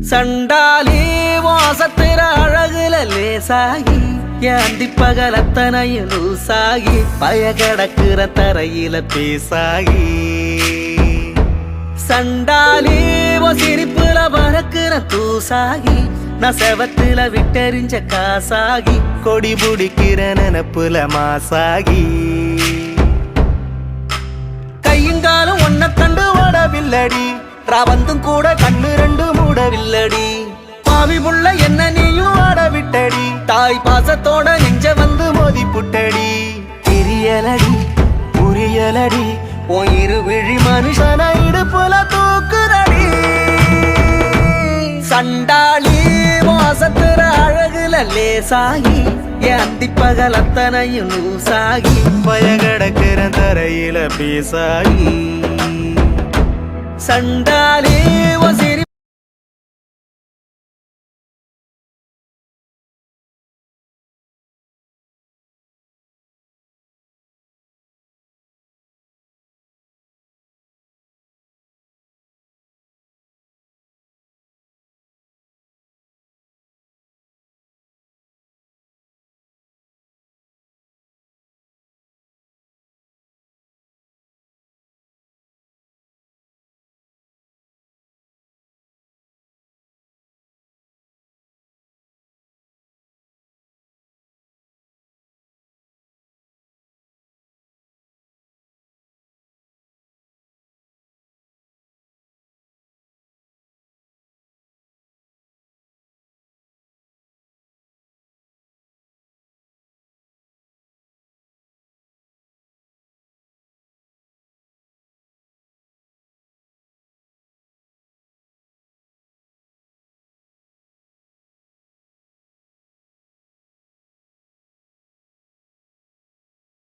சண்டாலி வாசத்திர அழகுல லேசாகி ஏந்தி பகலத்தனையும் லூசாகி பயகடக்குற தரையில பேசாகி சண்டாலி சிரிப்புல பறக்குற தூசாகி நான் செவத்துல விட்டெறிஞ்ச காசாகி கொடி புடிக்கிற நினப்புல மாசாகி கையுங்காலும் ஒன்ன கண்டு ஓடவில்லடி ராவந்தும் கூட கண்ணு ரெண்டு மூடவில்லடி பாவி புள்ள என்ன நீயும் ஆட விட்டடி தாய் பாசத்தோட நெஞ்ச வந்து மோதி புட்டடி தெரியலடி புரியலடி உன் இரு விழி மனுஷன இடுப்புல தூக்குறடி சண்டாளி வாசத்துற அழகுல லேசாகி என் அந்திப்பகல் அத்தனையும் லூசாகி பயகடக்கிற தரையில பேசாகி சண்டாளி சிரி